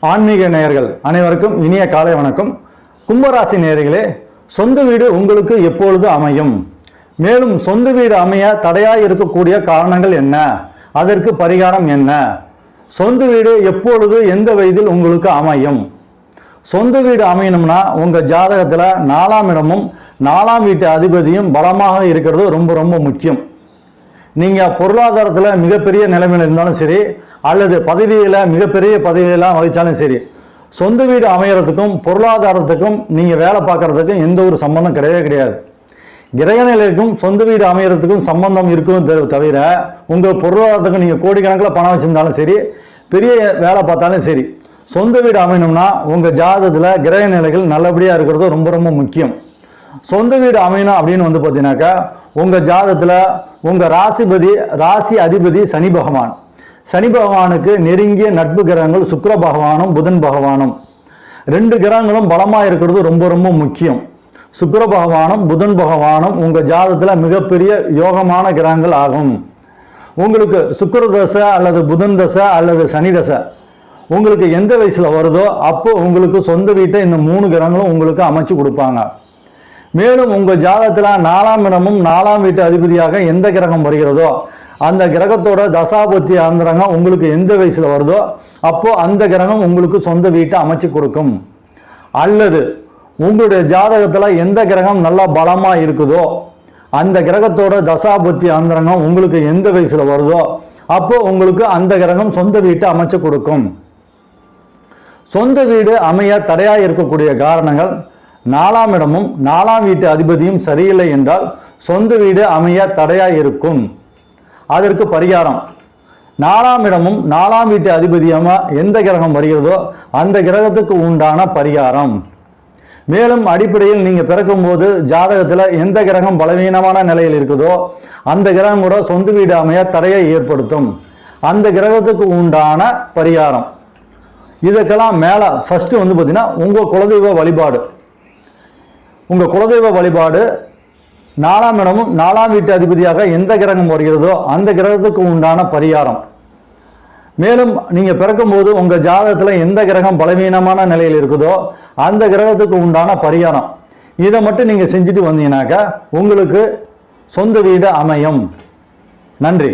ஆன்மீக நேயர்கள் அனைவருக்கும் இனிய காலை வணக்கம். கும்பராசி நேயர்களே, சொந்த வீடு உங்களுக்கு எப்பொழுது அமையும்? மேலும் சொந்த வீடு அமைய தடையாய் இருக்கக்கூடிய காரணங்கள் என்ன? அதற்கு பரிகாரம் என்ன? சொந்த வீடு எப்பொழுது எந்த வயதில் உங்களுக்கு அமையும்? சொந்த வீடு அமையணும்னா உங்க ஜாதகத்துல 4ஆம் இடமும் 4ஆம் வீட்டு அதிபதியும் பலமாக இருக்கிறது ரொம்ப ரொம்ப முக்கியம். நீங்க பொருளாதாரத்துல மிகப்பெரிய நிலைமையில் இருந்தாலும் சரி, அல்லது பதவியில மிகப்பெரிய பதவியெல்லாம் வகிச்சாலும் சரி, சொந்த வீடு அமையறதுக்கும் பொருளாதாரத்துக்கும் நீங்க வேலை பார்க்கறதுக்கும் எந்த ஒரு சம்பந்தம் கிடையவே கிடையாது. கிரகநிலைக்கும் சொந்த வீடு அமையறதுக்கும் சம்பந்தம் இருக்கும் தவிர, உங்க பொருளாதாரத்துக்கும் நீங்க கோடிக்கணக்கில் பணம் வச்சிருந்தாலும் சரி, பெரிய வேலை பார்த்தாலும் சரி, சொந்த வீடு அமையணும்னா உங்க ஜாதகத்துல கிரக நிலைகள் நல்லபடியா இருக்கிறது ரொம்ப ரொம்ப முக்கியம். சொந்த வீடு அமையணும் அப்படின்னு பார்த்தீங்கன்னாக்கா, உங்க ஜாதகத்துல உங்க ராசி அதிபதி சனி பகவான். சனி பகவானுக்கு நெருங்கிய நட்பு கிரகங்கள் சுக்கிர பகவானும் புதன் பகவானும். 2 கிரகங்களும் பலமா இருக்கிறது ரொம்ப ரொம்ப முக்கியம். சுக்கிர பகவானும் புதன் பகவானும் உங்க ஜாதகத்துல மிகப்பெரிய யோகமான கிரகங்கள் ஆகும். உங்களுக்கு சுக்கிர தசை அல்லது புதன் தசை அல்லது சனி தசை உங்களுக்கு எந்த வயசுல வருதோ அப்போ உங்களுக்கு சொந்த வீட்டை இந்த 3 கிரகங்களும் உங்களுக்கு அமைச்சு கொடுப்பாங்க. மேலும் உங்க ஜாதகத்துல 4ஆம் இடமும் 4ஆம் வீட்டு அதிபதியாக எந்த கிரகம் வருகிறதோ அந்த கிரகத்தோட தசாபத்தி அந்தரங்கம் உங்களுக்கு எந்த வயசுல வருதோ அப்போ அந்த கிரகம் உங்களுக்கு சொந்த வீட்டை அமைச்சு கொடுக்கும். அல்லது உங்களுடைய ஜாதகத்துல எந்த கிரகம் நல்லா பலமா இருக்குதோ அந்த கிரகத்தோட தசாபத்தி அந்தரங்கம் உங்களுக்கு எந்த வயசுல வருதோ அப்போ உங்களுக்கு அந்த கிரகம் சொந்த வீட்டை அமைச்சு கொடுக்கும். சொந்த வீடு அமைய தடையா இருக்கக்கூடிய காரணங்கள், 4ஆம் இடமும் 4ஆம் வீட்டு அதிபதியும் சரியில்லை என்றால் சொந்த வீடு அமைய தடையா இருக்கும். அதற்கு பரிகாரம், 4ஆம் இடமும் 4ஆம் வீட்டு அதிபதியமா எந்த கிரகம் வருகிறதோ அந்த கிரகத்துக்கு உண்டான பரிகாரம். மேலும் அடிப்படையில் நீங்க பிறக்கும் போது ஜாதகத்துல எந்த கிரகம் பலவீனமான நிலையில் இருக்குதோ அந்த கிரகம் கூட சொந்த வீடு அமைய தடையை ஏற்படுத்தும். அந்த கிரகத்துக்கு உண்டான பரிகாரம். இதுக்கெல்லாம் மேல ஃபர்ஸ்ட் பார்த்தீங்கன்னா உங்க குலதெய்வ வழிபாடு. உங்க குலதெய்வ வழிபாடு 4ஆம் இடமும் 4ஆம் வீட்டு அதிபதியாக எந்த கிரகம் வருகிறதோ அந்த கிரகத்துக்கு உண்டான பரிகாரம். மேலும் நீங்க பிறக்கும் போது உங்க ஜாதகத்துல எந்த கிரகம் பலவீனமான நிலையில் இருக்குதோ அந்த கிரகத்துக்கு உண்டான பரிகாரம். இதை மட்டும் நீங்க செஞ்சுட்டு வந்தீங்கன்னாக்கா உங்களுக்கு சொந்த வீடு அமையும். நன்றி.